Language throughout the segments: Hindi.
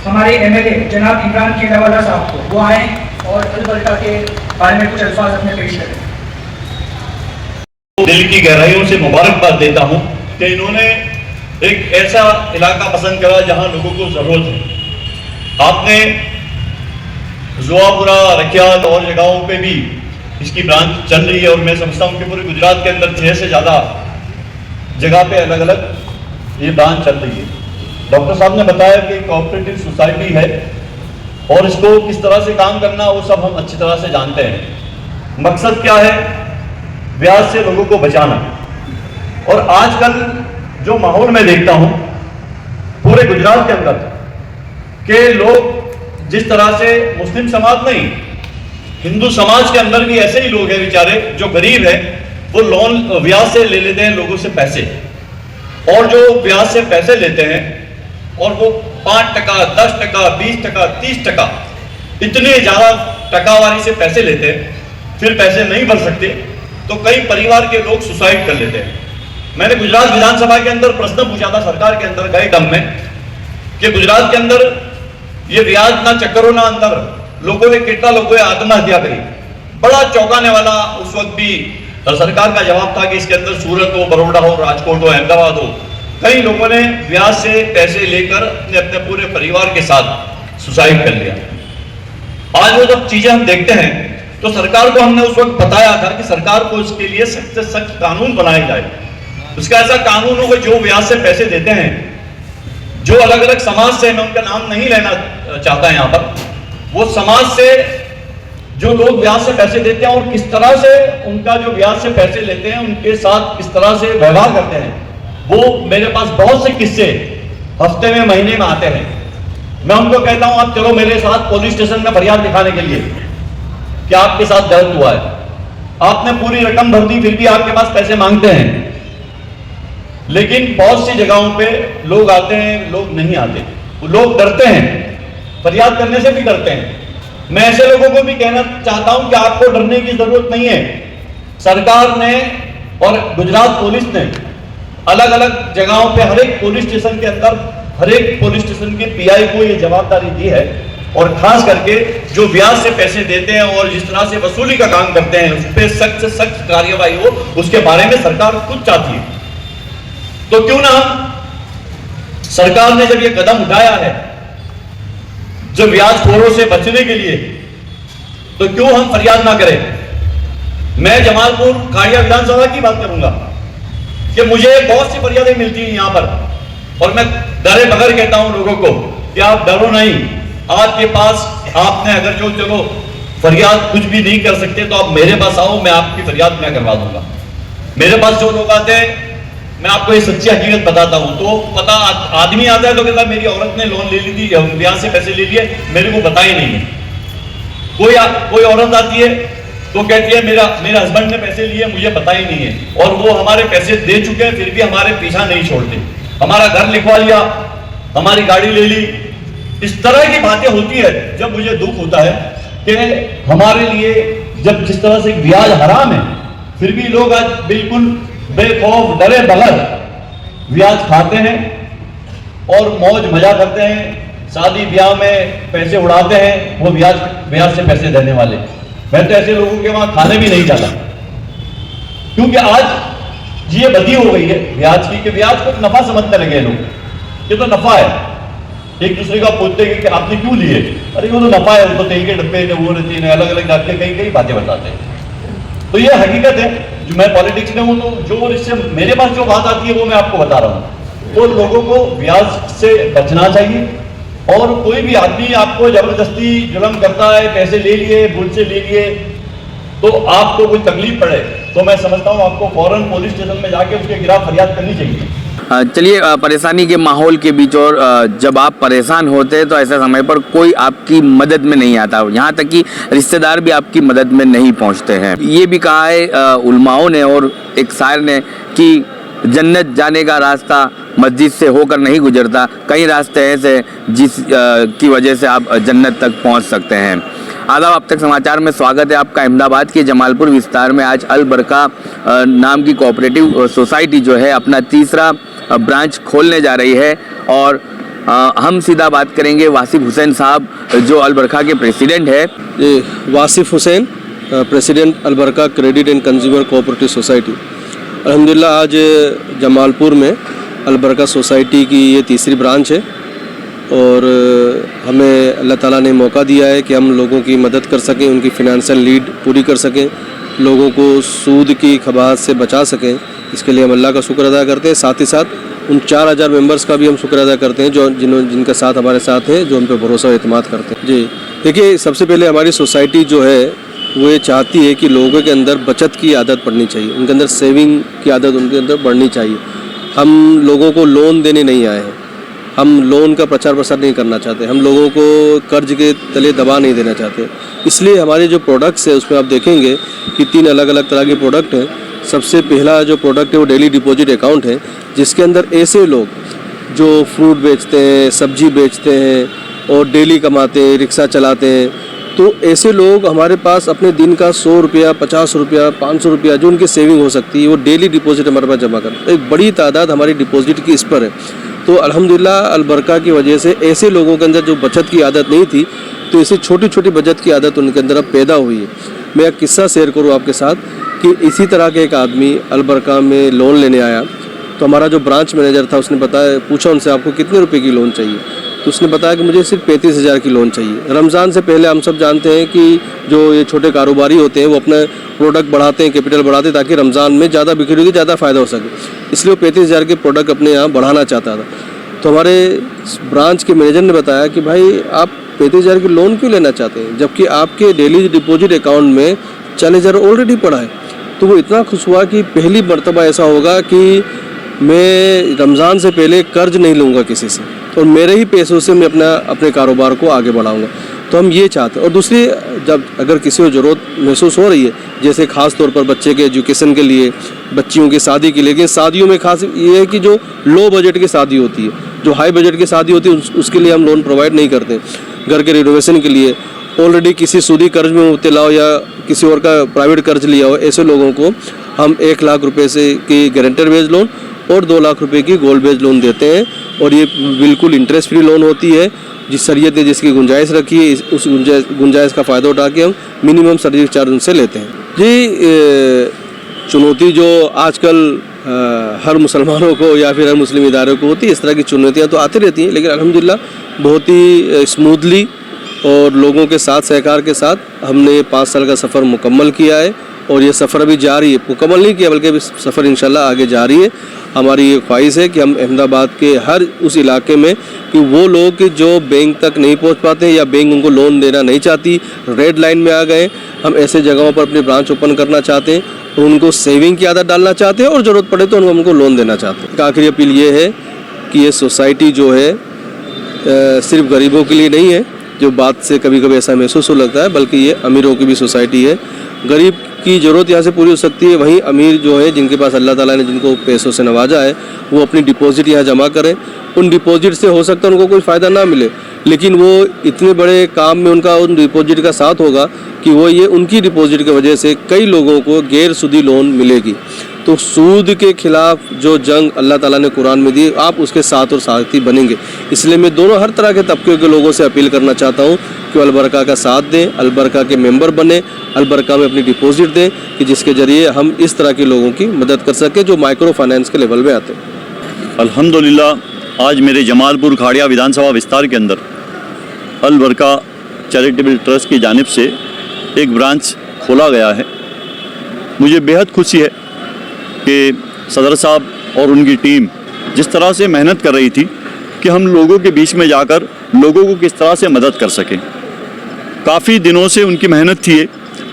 हमारे एमएलए जनाब इमरान खिलावाला साहब को वो आए और अल-बरका के बारे में कुछ अल्फाज अपने पेश करें। दिल की गहराइयों से मुबारकबाद देता हूं कि इन्होंने एक ऐसा इलाका पसंद करा जहां लोगों को जरूरत है। आपने जुआपुरा, रखियाल और जगहों पे भी इसकी ब्रांच चल रही है और मैं समझता हूं कि पूरे गुजरात के अंदर 6 से ज़्यादा जगह पे अलग अलग ये ब्रांच चल रही है। डॉक्टर साहब ने बताया कि कोऑपरेटिव सोसाइटी है और इसको किस तरह से काम करना वो सब हम अच्छी तरह से जानते हैं। मकसद क्या है? ब्याज से लोगों को बचाना। और आजकल जो माहौल मैं देखता हूं पूरे गुजरात के अंदर के लोग जिस तरह से मुस्लिम समाज नहीं, हिंदू समाज के अंदर भी ऐसे ही लोग हैं बेचारे जो गरीब हैं, वो लोन ब्याज से ले लेते हैं लोगों से पैसे, और जो ब्याज से पैसे लेते हैं और वो 5%, 10%, 20%, 30% इतने ज़्यादा टकावारी से पैसे लेते हैं, फिर पैसे नहीं भर सकते तो कई परिवार के लोग सुसाइड कर लेते हैं। मैंने गुजरात विधानसभा के अंदर प्रश्न पूछा था सरकार के अंदर गए टर्म में कि गुजरात के अंदर ये ब्याज ना चक्करों ना अंदर लोगों ने कितना लोगों ने आत्महत्या करी। बड़ा चौंकाने वाला उस वक्त भी सरकार का जवाब था कि इसके अंदर सूरत हो, बड़ौदा हो, राजकोट हो, अहमदाबाद हो, कई लोगों ने ब्याज से पैसे लेकर अपने पूरे परिवार के साथ सुसाइड कर लिया। आज वो जब चीजें हम देखते हैं तो सरकार को हमने उस वक्त बताया था कि सरकार को इसके लिए सख्त से सख्त कानून बनाए जाए। उसका ऐसा कानून हो कि जो ब्याज से पैसे देते हैं, जो अलग अलग समाज से, मैं उनका नाम नहीं लेना चाहता यहाँ पर, वो समाज से जो लोग ब्याज से पैसे देते हैं और किस तरह से उनका जो ब्याज से पैसे लेते हैं उनके साथ किस तरह से व्यवहार करते हैं, वो मेरे पास बहुत से किस्से हफ्ते में, महीने में आते हैं। मैं उनको कहता हूं आप चलो मेरे साथ पुलिस स्टेशन में फरियाद दिखाने के लिए कि आपके साथ गलत हुआ है। आपने पूरी रकम भर दी फिर भी आपके पास पैसे मांगते हैं। लेकिन बहुत सी जगहों पे लोग आते हैं, लोग नहीं आते, लोग डरते हैं, फरियाद करने से भी डरते हैं। मैं ऐसे लोगों को भी कहना चाहता हूं कि आपको डरने की जरूरत नहीं है। सरकार ने और गुजरात पुलिस ने अलग अलग जगहों पे हर एक पुलिस स्टेशन के अंदर हर एक पुलिस स्टेशन के पीआई को ये जवाबदारी दी है, और खास करके जो ब्याज से पैसे देते हैं और जिस तरह से वसूली का काम करते हैं उस पर सख्त से सख्त कार्यवाही हो, उसके बारे में सरकार खुद चाहती है। तो क्यों ना सरकार ने जब ये कदम उठाया है जो ब्याजखोरों से बचने के लिए, तो क्यों हम फरियाद ना करें। मैं जमालपुर खाड़िया विधानसभा की बात करूंगा कि मुझे बहुत सी फरियादें मिलती हैं यहाँ पर, और मैं डरे बगैर कहता हूं लोगों को कि आप डरो नहीं। आपके पास आपने अगर जो चलो फरियाद कुछ भी नहीं कर सकते तो आप मेरे पास आओ, मैं आपकी फरियाद मैं करवा दूंगा। मेरे पास जो लोग आते हैं, मैं आपको ये सच्ची हकीकत बताता हूं, तो पता आदमी आता है तो कहता है मेरी औरत ने लोन ले ली थी, ब्याज से पैसे ले लिए, मेरे को पता ही नहीं है। कोई औरत आती है तो कहती है मेरे हस्बैंड ने पैसे लिए, मुझे पता ही नहीं है, और वो हमारे पैसे दे चुके हैं फिर भी हमारे पीछा नहीं छोड़ते। हमारा घर लिखवा लिया, हमारी गाड़ी ले ली। इस तरह की बातें होती है जब मुझे दुख होता है कि हमारे लिए जब जिस तरह से ब्याज हराम है फिर भी लोग आज बिल्कुल बेखौफ डरे बगैर ब्याज खाते हैं और मौज मजा करते हैं। शादी ब्याह में पैसे उड़ाते हैं वो ब्याज से पैसे देने वाले। मैं तो ऐसे लोगों के वहां खाने भी नहीं जाता, क्योंकि आज ये बदी हो गई है ब्याज की कि ब्याज को नफा समझने लगे लोग। ये तो नफा है, एक दूसरे का पूछते हैं कि आपने क्यों लिए, अरे वो तो नफा है, वो तो तेल के डब्बे ने वो रहती है, अलग अलग जाके कई बातें बताते हैं। तो ये हकीकत है। जो मैं पॉलिटिक्स में हूं तो जो इससे मेरे पास जो बात आती है वो मैं आपको बता रहा हूं। तो लोगों को ब्याज से बचना चाहिए, और कोई भी आदमी आपको जबरदस्ती जुल्म करता है, पैसे ले लिए, भूल से ले लिए, तो आपको कोई तकलीफ पड़े तो मैं समझता हूं आपको फौरन पुलिस स्टेशन में जाके उसके खिलाफ फरियाद करनी चाहिए। चलिए, परेशानी के माहौल के बीच और जब आप परेशान होते हैं तो ऐसे समय पर कोई आपकी मदद में नहीं आता, यहाँ तक कि रिश्तेदार भी आपकी मदद में नहीं पहुँचते हैं। ये भी कहा है उलमाओं ने और एक शायर ने कि जन्नत जाने का रास्ता मस्जिद से होकर नहीं गुजरता, कई रास्ते ऐसे जिस की वजह से आप जन्नत तक पहुँच सकते हैं। आदाब, अब तक समाचार में स्वागत है आपका। अहमदाबाद के जमालपुर विस्तार में आज अल-बरका नाम की कोऑपरेटिव सोसाइटी जो है अपना तीसरा ब्रांच खोलने जा रही है, और हम सीधा बात करेंगे वासिफ हुसैन साहब जो अलबरका के प्रेसिडेंट है। ये Wasif Hussain, president अलबरका credit and consumer cooperative society. अल्हम्दुलिल्लाह आज जमालपुर में अलबरका सोसाइटी की ये तीसरी ब्रांच है और हमें अल्लाह ताला ने मौका दिया है कि हम लोगों की मदद कर सकें, उनकी फ़िनांशियल नीड पूरी कर सकें, लोगों को सूद की खबात से बचा सकें। इसके लिए हम अल्लाह का शुक्र अदा करते हैं। साथ ही साथ उन 4000 मेंबर्स का भी हम शुक्र अदा करते हैं जो जिनका साथ हमारे साथ है, जो हम पे भरोसा और एतमाद करते हैं। जी देखिए, सबसे पहले हमारी सोसाइटी जो है वो ये चाहती है कि लोगों के अंदर बचत की आदत पड़नी चाहिए, उनके अंदर सेविंग की आदत उनके अंदर बढ़नी चाहिए। हम लोगों को लोन देने नहीं आए हैं, हम लोन का प्रचार प्रसार नहीं करना चाहते, हम लोगों को कर्ज के तले दबा नहीं देना चाहते। इसलिए हमारे जो प्रोडक्ट्स है उसमें आप देखेंगे कि 3 अलग अलग तरह के प्रोडक्ट हैं। सबसे पहला जो प्रोडक्ट है वो डेली डिपॉजिट अकाउंट है, जिसके अंदर ऐसे लोग जो फ्रूट बेचते हैं, सब्जी बेचते हैं और डेली कमाते हैं, रिक्शा चलाते हैं, तो ऐसे लोग हमारे पास अपने दिन का 100 रुपया, 50 रुपया, 500 रुपया जो उनकी सेविंग हो सकती है वो डेली डिपॉजिट हमारे पास जमा करते हैं। एक बड़ी तादाद हमारी डिपॉजिट की इस पर है। तो अल्हम्दुलिल्लाह अलबरका की वजह से ऐसे लोगों के अंदर जो बचत की आदत नहीं थी, तो ऐसी छोटी छोटी बचत की आदत उनके अंदर अब पैदा हुई है। मैं एक किस्सा शेयर करूँ आपके साथ कि इसी तरह के एक आदमी अलबरका में लोन लेने आया, तो हमारा जो ब्रांच मैनेजर था उसने पूछा उनसे आपको कितने रुपए की लोन चाहिए, तो उसने बताया कि मुझे सिर्फ 35,000 की लोन चाहिए। रमज़ान से पहले हम सब जानते हैं कि जो ये छोटे कारोबारी होते हैं वो अपना प्रोडक्ट बढ़ाते हैं, कैपिटल बढ़ाते हैं ताकि रमज़ान में ज़्यादा बिक्री होगी, ज़्यादा फ़ायदा हो सके, इसलिए वो 35,000 के प्रोडक्ट अपने यहाँ बढ़ाना चाहता था। तो हमारे ब्रांच के मैनेजर ने बताया कि भाई आप 35,000 की लोन क्यों लेना चाहते हैं, जबकि आपके डेली डिपॉजिट अकाउंट में 40,000 ऑलरेडी पड़ा है। तो वो इतना खुश हुआ कि पहली मरतबा ऐसा होगा कि मैं रमज़ान से पहले कर्ज नहीं लूँगा किसी से और मेरे ही पैसों से मैं अपने कारोबार को आगे बढ़ाऊँगा। तो हम ये चाहते हैं। और दूसरी, जब अगर किसी को ज़रूरत महसूस हो रही है, जैसे ख़ास तौर पर बच्चे के एजुकेशन के लिए, बच्चियों की शादी के लिए, लेकिन शादियों में खास ये है कि जो लो बजट की शादी होती है, जो हाई बजट की शादी होती है उसके लिए हम लोन प्रोवाइड नहीं करते। घर के रिनोवेशन के लिए ऑलरेडी किसी सूदी कर्ज में मुब्तला हो या किसी और का प्राइवेट कर्ज लिया हो, ऐसे लोगों को हम 1 लाख रुपये से की गारंटर बेस्ड लोन और 2 लाख रुपए की गोल्ड बेस्ड लोन देते हैं। और ये बिल्कुल इंटरेस्ट फ्री लोन होती है, जिस शरीयत ने जिसकी गुंजाइश रखी है उस गुंजाइश का फ़ायदा उठा के हम मिनिमम सर्विस चार्ज उनसे लेते हैं। जी, चुनौती जो आजकल हर मुसलमानों को या फिर हर मुस्लिम इदारों को होती है, इस तरह की चुनौतियाँ तो आती रहती हैं, लेकिन अल्हम्दुलिल्लाह बहुत ही स्मूथली और लोगों के साथ सहकार के साथ हमने ये 5 साल का सफ़र मुकम्मल किया है और ये सफ़र अभी जारी है, मुकम्मल नहीं किया बल्कि अभी सफ़र इंशाल्लाह आगे जारी है। हमारी ये ख्वाहिश है कि हम अहमदाबाद के हर उस इलाके में कि वो लोग जो बैंक तक नहीं पहुंच पाते या बैंक उनको लोन देना नहीं चाहती, रेड लाइन में आ गए, हम ऐसे जगहों पर अपनी ब्रांच ओपन करना चाहते हैं और उनको सेविंग की आदत डालना चाहते हैं और ज़रूरत पड़े तो उनको लोन देना चाहते हैं। आखिरी अपील ये है कि ये सोसाइटी जो है सिर्फ गरीबों के लिए नहीं है, जो बात से कभी कभी ऐसा महसूस हो लगता है, बल्कि ये अमीरों की भी सोसाइटी है। गरीब की ज़रूरत यहाँ से पूरी हो सकती है, वहीं अमीर जो है जिनके पास अल्लाह ताला ने जिनको पैसों से नवाजा है वो अपनी डिपॉजिट यहाँ जमा करें। उन डिपॉजिट से हो सकता है उनको कोई फ़ायदा ना मिले, लेकिन वो इतने बड़े काम में उनका उन डिपॉजिट का साथ होगा कि वो ये उनकी डिपॉजिट की वजह से कई लोगों को गैर सूदी लोन मिलेगी। तो सूद के खिलाफ जो जंग अल्लाह ताला ने कुरान में दी, आप उसके साथ और साथी बनेंगे। इसलिए मैं दोनों हर तरह के तबके के लोगों से अपील करना चाहता हूँ कि अलबरका का साथ दें, अलबरका के मेंबर बने, अलबरका में अपनी डिपॉजिट दें कि जिसके ज़रिए हम इस तरह के लोगों की मदद कर सकें जो माइक्रो फाइनेंस के लेवल में आते हैं। अल्हम्दुलिल्लाह आज मेरे जमालपुर खाड़िया विधानसभा विस्तार के अंदर अलबरका चैरिटेबल ट्रस्ट की जानिब से एक ब्रांच खोला गया है। मुझे बेहद खुशी है कि सदर साहब और उनकी टीम जिस तरह से मेहनत कर रही थी कि हम लोगों के बीच में जाकर लोगों को किस तरह से मदद कर सकें। काफ़ी दिनों से उनकी मेहनत थी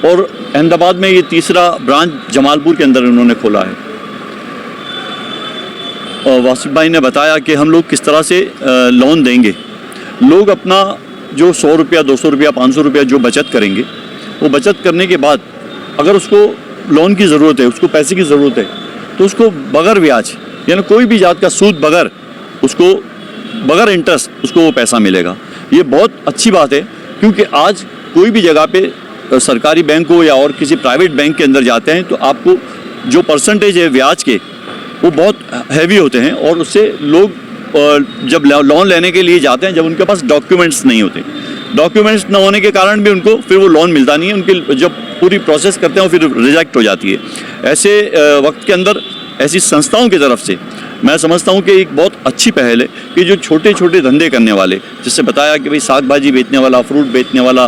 और अहमदाबाद में ये तीसरा ब्रांच जमालपुर के अंदर उन्होंने खोला है। और वासिफ भाई ने बताया कि हम लोग किस तरह से लोन देंगे। लोग अपना जो 100 रुपया, 200 रुपया, 500 रुपया जो बचत करेंगे, वो बचत करने के बाद अगर उसको लोन की ज़रूरत है, उसको पैसे की ज़रूरत है, तो उसको बगैर ब्याज यानी कोई भी जात का सूद बगैर उसको बगैर इंटरेस्ट उसको वो पैसा मिलेगा। ये बहुत अच्छी बात है, क्योंकि आज कोई भी जगह पे सरकारी बैंक हो या और किसी प्राइवेट बैंक के अंदर जाते हैं तो आपको जो परसेंटेज है ब्याज के वो बहुत हैवी होते हैं और उससे लोग जब लोन लेने के लिए जाते हैं, जब उनके पास डॉक्यूमेंट्स नहीं होते, डॉक्यूमेंट्स न होने के कारण भी उनको फिर वो लोन मिलता नहीं है, उनकी जब पूरी प्रोसेस करते हैं फिर रिजेक्ट हो जाती है। ऐसे वक्त के अंदर ऐसी संस्थाओं की तरफ से मैं समझता हूँ कि एक बहुत अच्छी पहल है कि जो छोटे छोटे धंधे करने वाले, जिससे बताया कि भाई साग भाजी बेचने वाला, फ्रूट बेचने वाला,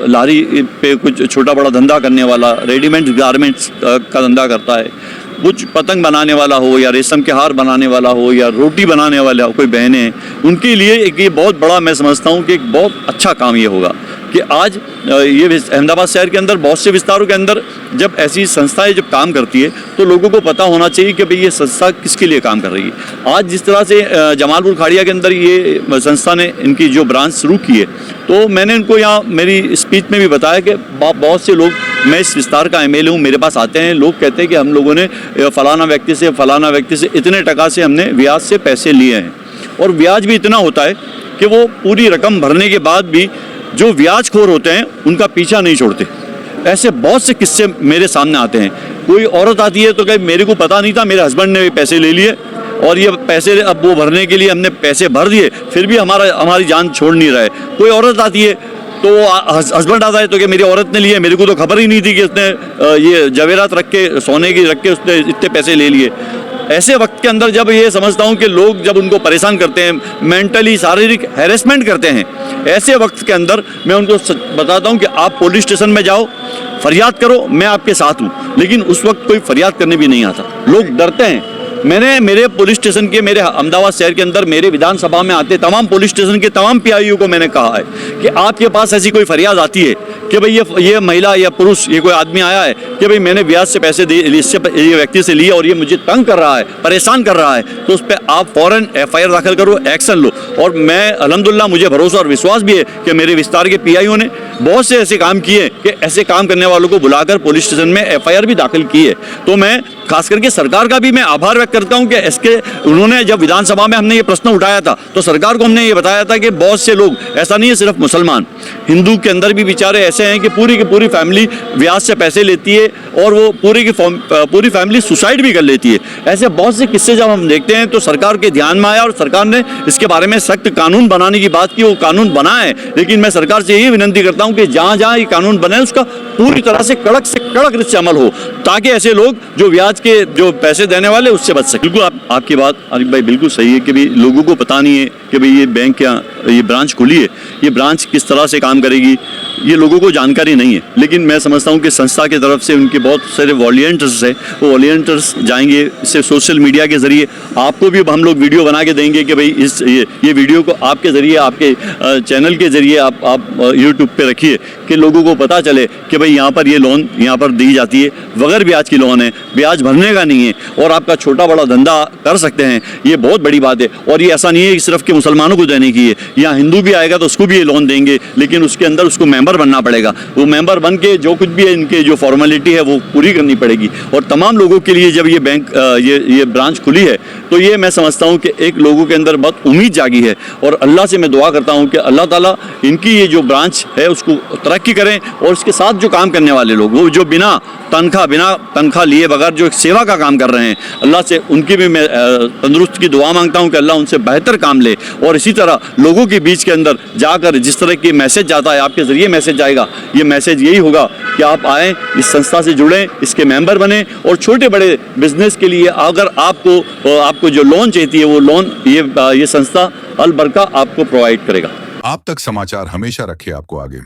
लारी पे कुछ छोटा बड़ा धंधा करने वाला, रेडीमेड गारमेंट्स का धंधा करता है, कुछ पतंग बनाने वाला हो या रेशम के हार बनाने वाला हो या रोटी बनाने वाला हो, कोई बहनें हैं, उनके लिए एक ये बहुत बड़ा मैं समझता हूँ कि एक बहुत अच्छा काम ये होगा कि आज ये अहमदाबाद शहर के अंदर बहुत से विस्तारों के अंदर जब ऐसी संस्थाएं जब काम करती है तो लोगों को पता होना चाहिए कि भाई ये संस्था किसके लिए काम कर रही है। आज जिस तरह से जमालपुर खाड़िया के अंदर ये संस्था ने इनकी जो ब्रांच शुरू की है, तो मैंने इनको यहाँ मेरी स्पीच में भी बताया कि बहुत से लोग, मैं इस विस्तार का MLA हूँ, मेरे पास आते हैं, लोग कहते हैं कि हम लोगों ने फलाना व्यक्ति से इतने टका से हमने ब्याज से पैसे लिए हैं, और ब्याज भी इतना होता है कि वो पूरी रकम भरने के बाद भी जो ब्याजखोर होते हैं उनका पीछा नहीं छोड़ते। ऐसे बहुत से किस्से मेरे सामने आते हैं। कोई औरत आती है तो कहे मेरे को पता नहीं था, मेरे हस्बैंड ने पैसे ले लिए और ये पैसे अब वो भरने के लिए हमने पैसे भर दिए, फिर भी हमारी जान छोड़ नहीं रहा है। कोई औरत आती है तो हस्बैंड आता है तो कि मेरी औरत ने लिए, मेरे को तो खबर ही नहीं थी कि उसने ये जवेरात रख के, सोने की रख के उसने इतने पैसे ले लिए। ऐसे वक्त के अंदर जब ये समझता हूँ कि लोग जब उनको परेशान करते हैं, मेंटली शारीरिक हैरेसमेंट करते हैं, ऐसे वक्त के अंदर मैं उनको बताता हूँ कि आप पुलिस स्टेशन में जाओ, फरियाद करो, मैं आपके साथ हूँ। लेकिन उस वक्त कोई फरियाद करने भी नहीं आता, लोग डरते हैं। मैंने मेरे पुलिस स्टेशन के, मेरे अहमदाबाद शहर के अंदर मेरे विधानसभा में आते तमाम पुलिस स्टेशन के तमाम PIO को मैंने कहा है कि आपके पास ऐसी कोई फरियाद आती है कि भाई ये महिला या पुरुष, ये कोई आदमी आया है कि भाई मैंने ब्याज से पैसे ये व्यक्ति से लिए और ये मुझे तंग कर रहा है, परेशान कर रहा है, तो उस पर आप फ़ौरन FIR दाखिल करो, एक्शन लो। और मैं अल्हम्दुलिल्लाह, मुझे भरोसा और विश्वास भी है कि मेरे विस्तार के PIO ने बहुत से ऐसे काम किए कि ऐसे काम करने वालों को बुलाकर पुलिस स्टेशन में FIR भी दाखिल की है। तो मैं खास करके सरकार का भी मैं आभार व्यक्त करता हूं कि इसके उन्होंने जब विधानसभा में हमने ये प्रश्न उठाया था तो सरकार को हमने ये बताया था कि बहुत से लोग, ऐसा नहीं है सिर्फ मुसलमान, हिंदू के अंदर भी बेचारे ऐसे हैं कि पूरी की पूरी फैमिली ब्याज से पैसे लेती है और वो पूरी फैमिली सुसाइड भी कर लेती है। ऐसे बहुत से किस्से जब हम देखते हैं तो सरकार के ध्यान में आया और सरकार ने इसके बारे में सख्त कानून बनाने की बात की, वो कानून बना है। लेकिन मैं सरकार से यही विनती करता हूँ कि जहाँ जहाँ ये कानून बने उसका पूरी तरह से कड़क रूप से अमल हो, ताकि ऐसे लोग जो ब्याज के जो पैसे देने वाले उससे बच सके। बिल्कुल आपकी बात आरिफ भाई बिल्कुल सही है कि भाई लोगों को पता नहीं है कि भाई ये बैंक या ये ब्रांच खुली है, ये ब्रांच किस तरह से काम करेगी, ये लोगों को जानकारी नहीं है। लेकिन मैं समझता हूँ कि संस्था की तरफ से उनके बहुत सारे वॉलंटियर्स हैं, वो वॉलंटियर्स जाएंगे, इससे सोशल मीडिया के ज़रिए आपको भी हम लोग वीडियो बना के देंगे कि भाई ये वीडियो को आपके ज़रिए, आपके चैनल के ज़रिए आप यूट्यूब पे रखिए कि लोगों को पता चले कि भाई यहाँ पर ये लोन यहाँ पर दी जाती है, बगैर ब्याज की लोन है, ब्याज भरने का नहीं है और आपका छोटा बड़ा धंधा कर सकते हैं। ये बहुत बड़ी बात है और ये ऐसा नहीं है कि सिर्फ के मुसलमानों को देने की है, यहाँ हिंदू भी आएगा तो उसको भी ये लोन देंगे, लेकिन उसके अंदर उसको मेंबर बनना पड़ेगा। वो मेंबर बन के जो कुछ भी है इनके जो फॉर्मेलिटी है वो पूरी करनी पड़ेगी। और तमाम लोगों के लिए जब ये बैंक ये ब्रांच खुली है तो ये मैं समझता हूँ कि एक लोगों के अंदर बहुत उम्मीद जागी है और अल्लाह से मैं दुआ करता हूँ कि अल्लाह ताला इनकी ये जो ब्रांच है उसको तरक्की करें और इसके साथ जो काम करने वाले लोग, वो जो बिना तनख्वाह लिए बगैर जो सेवा का काम कर रहे हैं, अल्लाह से उनकी भी मैं तंदुरुस्त की दुआ मांगता हूं कि अल्लाह उनसे बेहतर काम ले। और इसी तरह लोगों के बीच के अंदर जाकर जिस तरह की मैसेज जाता है, आपके ज़रिए मैसेज जाएगा, ये मैसेज यही होगा कि आप आएँ, इस संस्था से जुड़ें, इसके मेंबर बने और छोटे बड़े बिजनेस के लिए अगर आपको जो लोन चाहिए वो लोन ये संस्था अल बरका आपको प्रोवाइड करेगा। आप तक समाचार हमेशा रखे आपको आगे।